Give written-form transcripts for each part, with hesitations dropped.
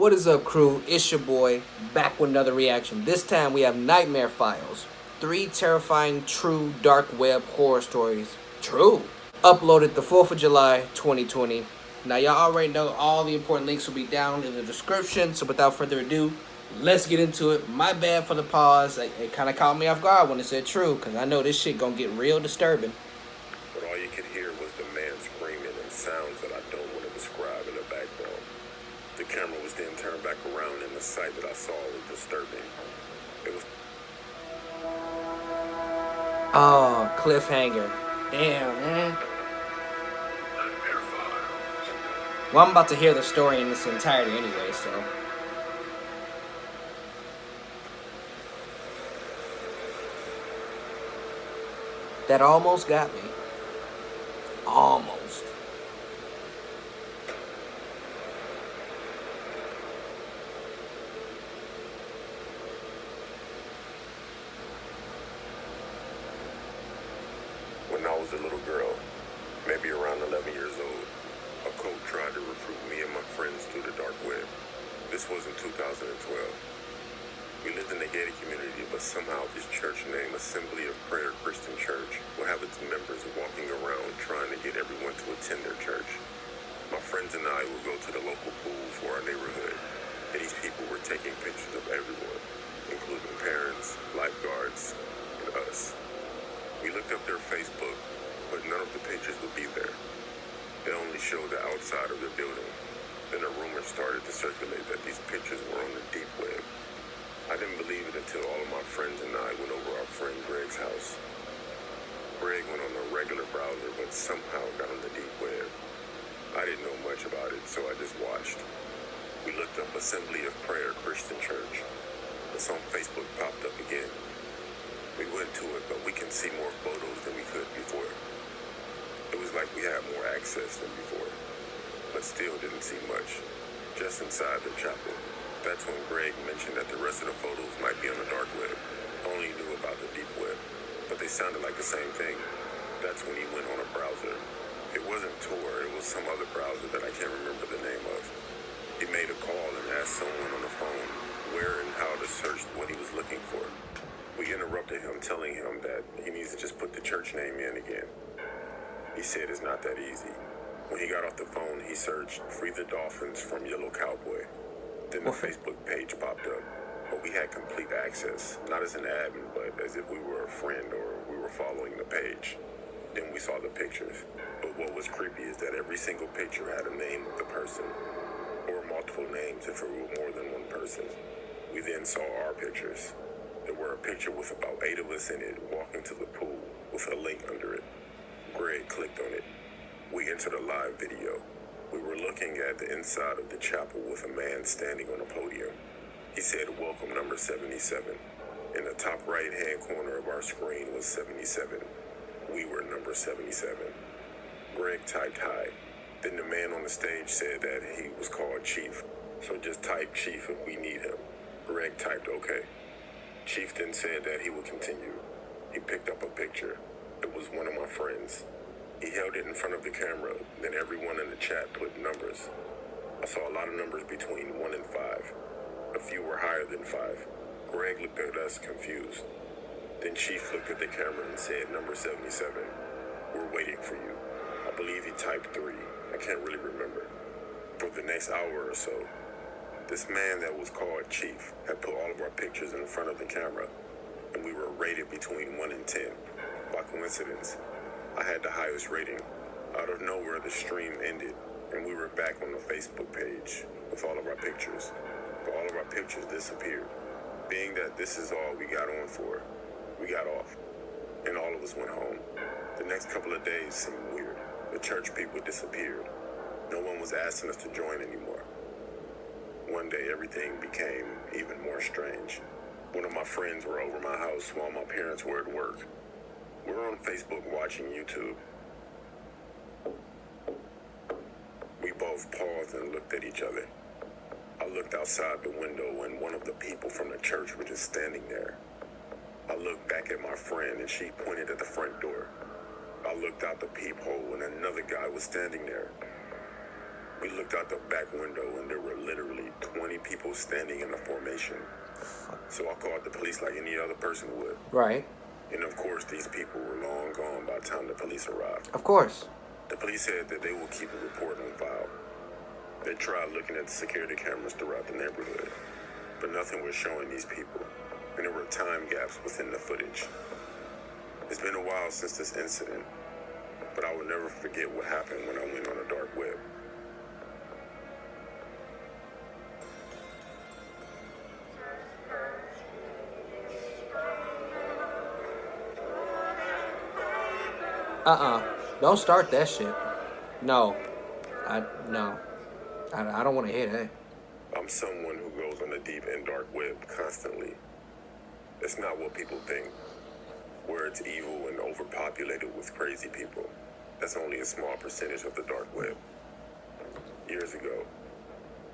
What is up, crew? It's your boy, back with another reaction. This time we have Nightmare Files. 3 terrifying true dark web horror stories. True. Uploaded the 4th of July, 2020. Now y'all already know all the important links will be down in the description, so without further ado, let's get into it. My bad for the pause. It kind of caught me off guard when it said true, because I know this shit gonna get real disturbing. But all you could hear was the man screaming and sounds that I don't want to describe in the background. The camera was then turned back around and the sight that I saw was disturbing. It was... Oh, cliffhanger. Damn, man. Well, I'm about to hear the story in its entirety anyway, so... That almost got me. Almost. When I was a little girl, maybe around 11 years old, a cult tried to recruit me and my friends through the dark web. This was in 2012. We lived in a gated community, but somehow this church named Assembly of Prayer Christian Church would have its members walking around trying to get everyone to attend their church. My friends and I would go to the local pool for our neighborhood, and these people were taking pictures of everyone, including parents, lifeguards, and us. We looked up their Facebook, but none of the pictures would be there. They only showed the outside of their building. Then a rumor started to circulate that these pictures were on the deep web. I didn't believe it until all of my friends and I went over our friend Greg's house. Greg went on a regular browser, but somehow got on the deep web. I didn't know much about it, so I just watched. We looked up Assembly of Prayer Christian Church. The song Facebook popped up again. We went to it, but we can see more photos than we could before. It was like we had more access than before, but still didn't see much, just inside the chapel. That's when Greg mentioned that the rest of the photos might be on the dark web. I only knew about the deep web, but they sounded like the same thing. That's when he went on a browser. It wasn't Tor, it was some other browser that I can't remember the name of. He made a call and asked someone on the phone where and how to search what he was looking for. We interrupted him, telling him that he needs to just put the church name in again. He said it's not that easy. When he got off the phone, he searched Free the Dolphins from Yellow Cowboy. Then the Facebook page popped up, but we had complete access, not as an admin, but as if we were a friend or we were following the page. Then we saw the pictures, but what was creepy is that every single picture had a name of the person, or multiple names if it were more than one person. We then saw our pictures. There were a picture with about 8 of us in it walking to the pool with a link under it. Greg clicked on it. We entered a live video. We were looking at the inside of the chapel with a man standing on a podium. He said, "Welcome, number 77." In the top right-hand corner of our screen was 77. We were number 77. Greg typed hi. Then the man on the stage said that he was called Chief, so just type Chief if we need him. Greg typed okay. Chief then said that he would continue. He picked up a picture. It was one of my friends. He held it in front of the camera, then everyone in the chat put numbers. I saw a lot of numbers between 1 and 5. A few were higher than 5. Greg looked at us confused. Then Chief looked at the camera and said, "Number 77, we're waiting for you." I believe he typed 3. I can't really remember. For the next hour or so, this man that was called Chief had put all of our pictures in front of the camera, and we were rated between 1 and 10. By coincidence, I had the highest rating. Out of nowhere, the stream ended, and we were back on the Facebook page with all of our pictures. But all of our pictures disappeared. Being that this is all we got on for, we got off, and all of us went home. The next couple of days seemed weird. The church people disappeared. No one was asking us to join anymore. One day, everything became even more strange. One of my friends were over my house while my parents were at work. We were on Facebook watching YouTube. We both paused and looked at each other. I looked outside the window and one of the people from the church was just standing there. I looked back at my friend and she pointed at the front door. I looked out the peephole and another guy was standing there. We looked out the back window and there were literally 20 was standing in a formation. So I called the police like any other person would. Right. And of course, these people were long gone by the time the police arrived. Of course. The police said that they will keep a report on file. They tried looking at the security cameras throughout the neighborhood, but nothing was showing these people, and there were time gaps within the footage. It's been a while since this incident, but I will never forget what happened when I went on the dark web. Don't start that shit. No. No. I don't want to hear that. I'm someone who goes on the deep and dark web constantly. It's not what people think, where it's evil and overpopulated with crazy people. That's only a small percentage of the dark web. Years ago,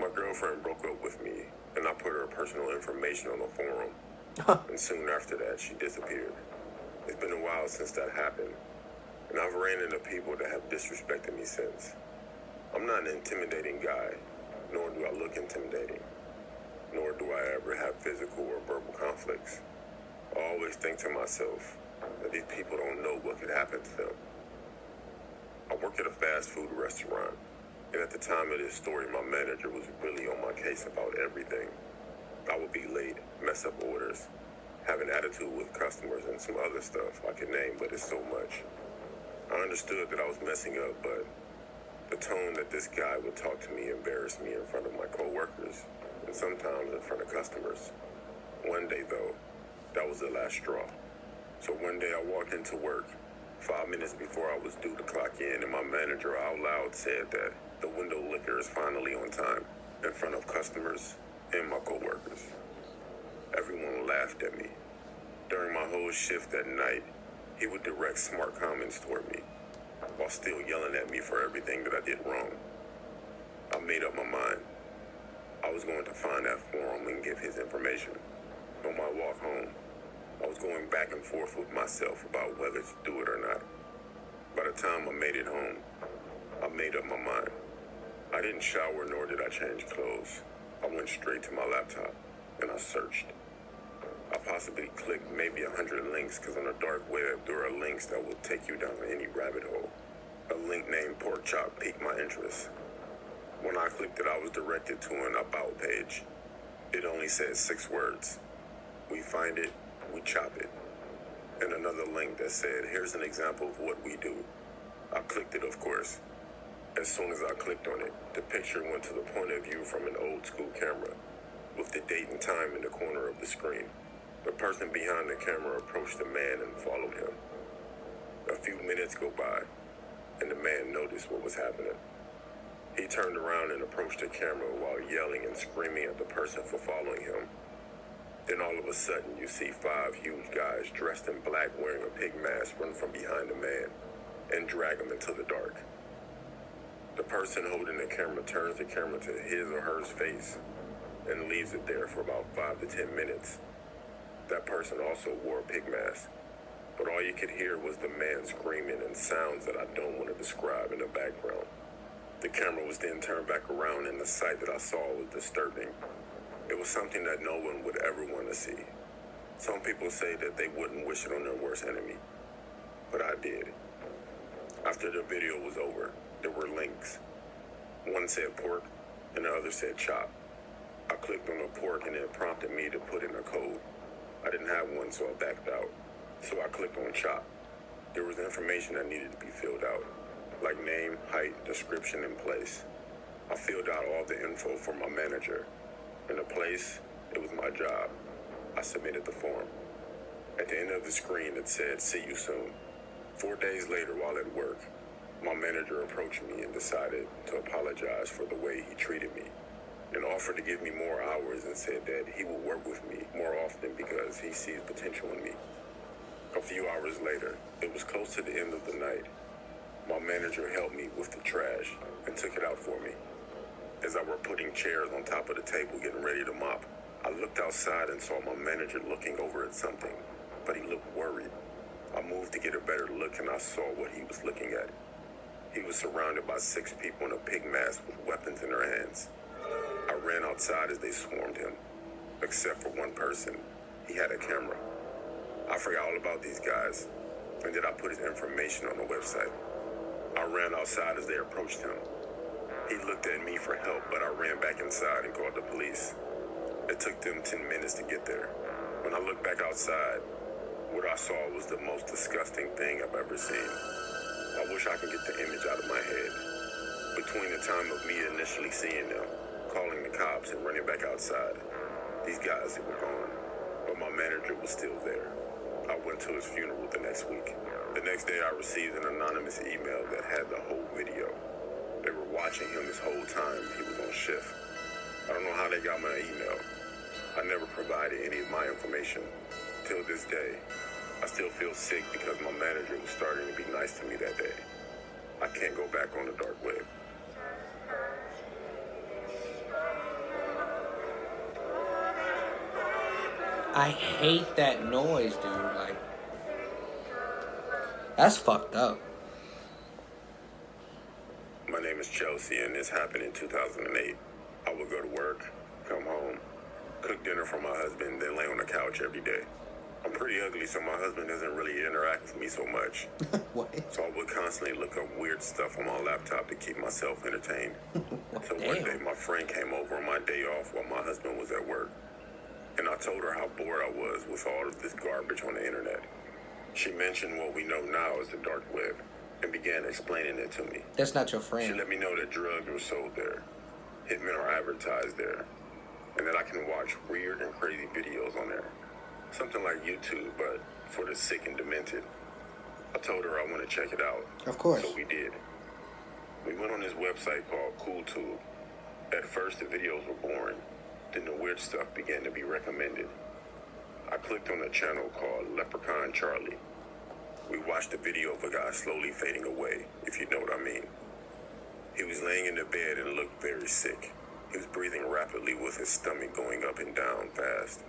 my girlfriend broke up with me, and I put her personal information on the forum. And soon after that, she disappeared. It's been a while since that happened, and I've ran into people that have disrespected me since. I'm not an intimidating guy, nor do I look intimidating, nor do I ever have physical or verbal conflicts. I always think to myself that these people don't know what could happen to them. I work at a fast food restaurant, and at the time of this story, my manager was really on my case about everything. I would be late, mess up orders, have an attitude with customers, and some other stuff I could name, but it's so much. I understood that I was messing up, but the tone that this guy would talk to me embarrassed me in front of my coworkers, and sometimes in front of customers. One day, though, that was the last straw. So one day I walked into work, 5 minutes before I was due to clock in, and my manager out loud said that the window liquor is finally on time, in front of customers and my coworkers. Everyone laughed at me. During my whole shift that night, he would direct smart comments toward me, while still yelling at me for everything that I did wrong. I made up my mind. I was going to find that forum and give his information. On my walk home, I was going back and forth with myself about whether to do it or not. By the time I made it home, I made up my mind. I didn't shower nor did I change clothes. I went straight to my laptop and I searched. I possibly clicked maybe 100 links because on the dark web there are links that will take you down any rabbit hole. A link named Pork Chop piqued my interest. When I clicked it, I was directed to an About page. It only said 6 words. We find it, we chop it. And another link that said, here's an example of what we do. I clicked it, of course. As soon as I clicked on it, the picture went to the point of view from an old school camera, with the date and time in the corner of the screen. The person behind the camera approached the man and followed him. A few minutes go by, and the man noticed what was happening. He turned around and approached the camera while yelling and screaming at the person for following him. Then all of a sudden, you see 5 huge guys dressed in black wearing a pig mask run from behind the man and drag him into the dark. The person holding the camera turns the camera to his or her face and leaves it there for about 5 to 10 minutes. That person also wore a pig mask, but all you could hear was the man screaming and sounds that I don't want to describe in the background. The camera was then turned back around and the sight that I saw was disturbing. It was something that no one would ever want to see. Some people say that they wouldn't wish it on their worst enemy, but I did. After the video was over, there were links. One said pork and the other said chop. I clicked on the pork and it prompted me to put in a code. I didn't have one, so I backed out. So I clicked on chop. There was information that needed to be filled out, like name, height, description, and place. I filled out all the info for my manager. In the place, it was my job. I submitted the form. At the end of the screen, it said, "See you soon." 4 days later, while at work, my manager approached me and decided to apologize for the way he treated me, and offered to give me more hours and said that he would work with me more often because he sees potential in me. A few hours later, it was close to the end of the night. My manager helped me with the trash and took it out for me. As I were putting chairs on top of the table getting ready to mop, I looked outside and saw my manager looking over at something, but he looked worried. I moved to get a better look and I saw what he was looking at. He was surrounded by 6 people in a pig mask with weapons in their hands. I ran outside as they swarmed him, except for one person. He had a camera. I forgot all about these guys, and then I put his information on the website. I ran outside as they approached him. He looked at me for help, but I ran back inside and called the police. It took them 10 minutes to get there. When I looked back outside, what I saw was the most disgusting thing I've ever seen. I wish I could get the image out of my head. Between the time of me initially seeing them, calling the cops, and running back outside, these guys were gone, but my manager was still there. I went to his funeral the next week. The next day, I received an anonymous email that had the whole video. They were watching him this whole time he was on shift. I don't know how they got my email. I never provided any of my information. Till this day, I still feel sick because my manager was starting to be nice to me that day. I can't go back on the dark web. I hate that noise, dude. Like, that's fucked up. My name is Chelsea, and this happened in 2008. I would go to work, come home, cook dinner for my husband, then lay on the couch every day. I'm pretty ugly, so my husband doesn't really interact with me so much. What? So I would constantly look up weird stuff on my laptop to keep myself entertained. So one day, my friend came over on my day off while my husband was at work. And I told her how bored I was with all of this garbage on the internet. She mentioned what we know now as the dark web and began explaining it to me. That's not your She friend. let me know that drugs were sold there, hitmen are advertised there, and that I can watch weird and crazy videos on there. Something like YouTube, but for the sick and demented. I told her I want to check it out. Of course. So we did. We went on this website called CoolTube. At first, the videos were boring. Then the weird stuff began to be recommended. I clicked on a channel called Leprechaun Charlie. We watched a video of a guy slowly fading away, if you know what I mean. He was laying in the bed and looked very sick. He was breathing rapidly with his stomach going up and down fast.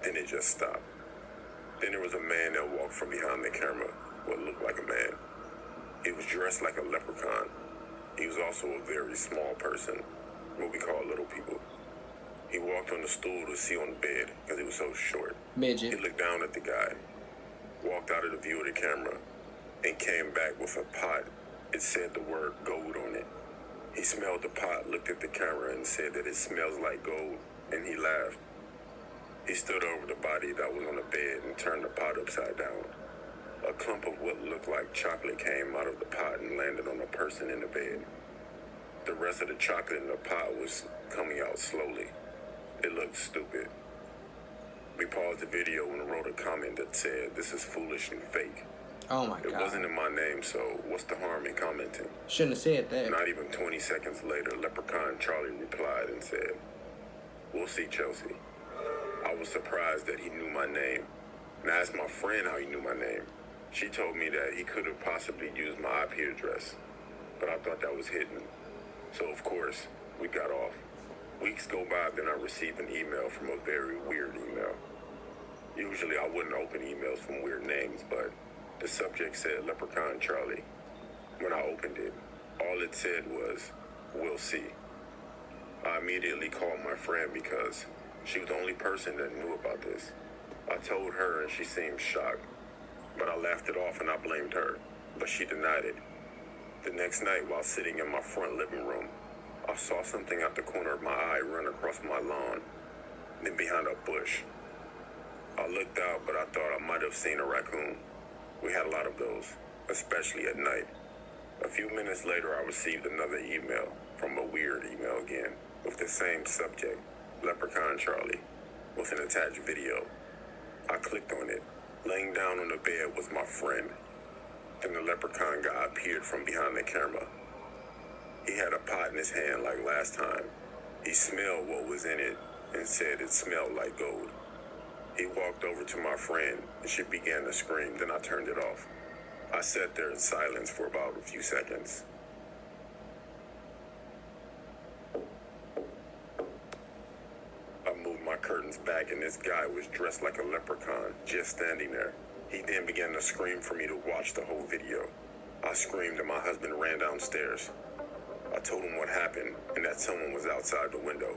Then it just stopped. Then there was a man that walked from behind the camera, what looked like a man. He was dressed like a leprechaun. He was also a very small person, what we call little people. He walked on the stool to see on the bed because it was so short. Midget. He looked down at the guy, walked out of the view of the camera, and came back with a pot. It said the word gold on it. He smelled the pot, looked at the camera, and said that it smells like gold, and he laughed. He stood over the body that was on the bed and turned the pot upside down. A clump of what looked like chocolate came out of the pot and landed on the person in the bed. The rest of the chocolate in the pot was coming out slowly. It looked stupid. We paused the video and wrote a comment that said, "This is foolish and fake." Oh my It god. wasn't in my name, so what's the harm in commenting? Shouldn't have said that. Not even 20 seconds later, Leprechaun Charlie replied and said, "We'll see, Chelsea." I was surprised that he knew my name, and I asked my friend how he knew my name. She told me that he could have possibly used my IP address, but I thought that was hidden. So of course, we got off. Weeks go by, then I received an email from a very weird email. Usually I wouldn't open emails from weird names, but the subject said Leprechaun Charlie. When I opened it, all it said was, "We'll see." I immediately called my friend because she was the only person that knew about this. I told her and she seemed shocked, but I laughed it off and I blamed her, but she denied it. The next night, while sitting in my front living room, I saw something out the corner of my eye run across my lawn, then behind a bush. I looked out, but I thought I might have seen a raccoon. We had a lot of those, especially at night. A few minutes later, I received another email from a weird email again, with the same subject, Leprechaun Charlie, with an attached video. I clicked on it. Laying down on the bed was my friend. Then the leprechaun guy appeared from behind the camera. He had a pot in his hand like last time. He smelled what was in it and said it smelled like gold. He walked over to my friend and she began to scream, then I turned it off. I sat there in silence for about a few seconds. I moved my curtains back and this guy was dressed like a leprechaun, just standing there. He then began to scream for me to watch the whole video. I screamed and my husband ran downstairs. I I told him what happened and that someone was outside the window.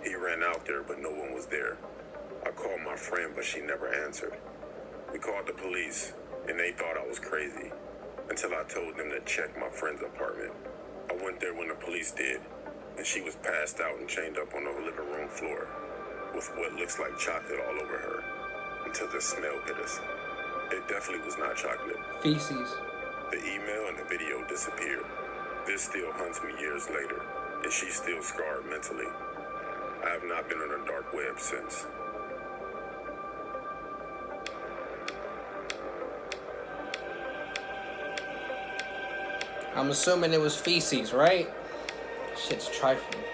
He ran out there, but no one was there. I called my friend, but she never answered. We called the police, and they thought I was crazy, until I told them to check my friend's apartment. I went there when the police did, and she was passed out and chained up on the living room floor, with what looks like chocolate all over her, until the smell hit us. It definitely was not chocolate. Feces. The email and the video disappeared. This still haunts me years later, and she's still scarred mentally. I have not been on the dark web since. I'm assuming it was feces, right? Shit's trifling.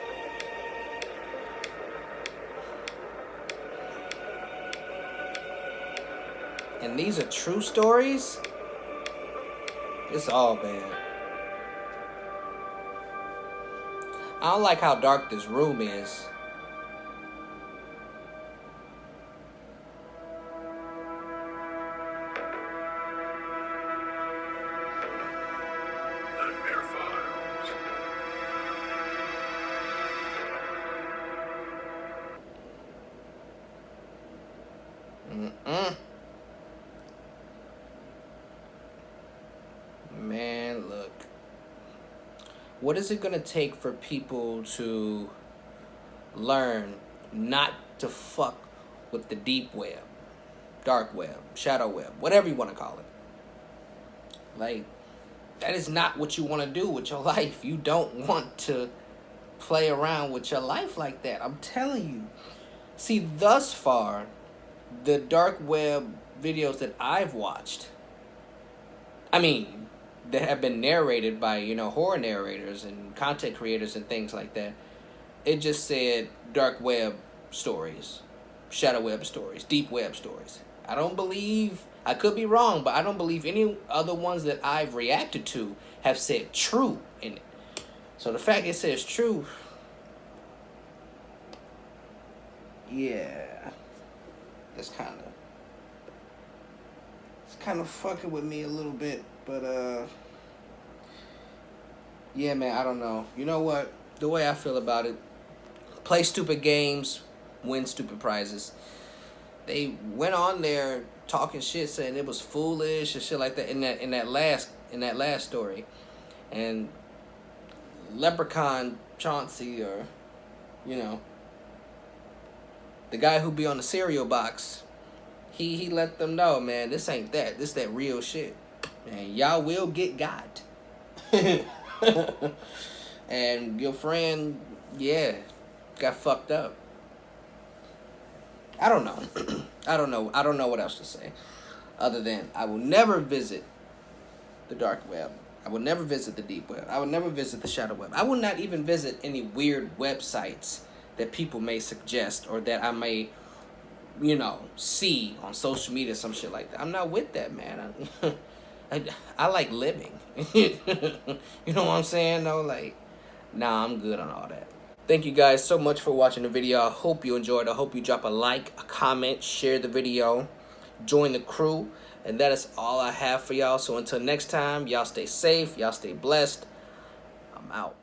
And these are true stories? It's all bad. I don't like how dark this room is. Nightmare Files. Man, look. What is it going to take for people to learn not to fuck with the deep web, dark web, shadow web, whatever you want to call it? Like, that is not what you want to do with your life. You don't want to play around with your life like that. I'm telling you. See, thus far, the dark web videos that I've watched, I mean, that have been narrated by, you know, horror narrators and content creators and things like that, it just said dark web stories, shadow web stories, deep web stories. I don't believe, I could be wrong, but I don't believe any other ones that I've reacted to have said true in it. So the fact it says true, yeah, it's kind of fucking with me a little bit. But yeah, man, I don't know. You know what? The way I feel about it, play stupid games, win stupid prizes. They went on there talking shit, saying it was foolish and shit like that in that last story. And Leprechaun Chauncey, or you know, the guy who be on the cereal box, he let them know, man, this ain't that. This that real shit. And y'all will get got. And your friend, yeah, got fucked up. I don't know. I don't know what else to say. Other than I will never visit the dark web. I will never visit the deep web. I will never visit the shadow web. I will not even visit any weird websites that people may suggest or that I may, you know, see on social media, some shit like that. I'm not with that, man. I like living. You know what I'm saying, though? Like, nah, I'm good on all that. Thank you guys so much for watching the video. I hope you enjoyed. I hope you drop a like, a comment, share the video, join the crew. And that is all I have for y'all. So until next time, y'all stay safe. Y'all stay blessed. I'm out.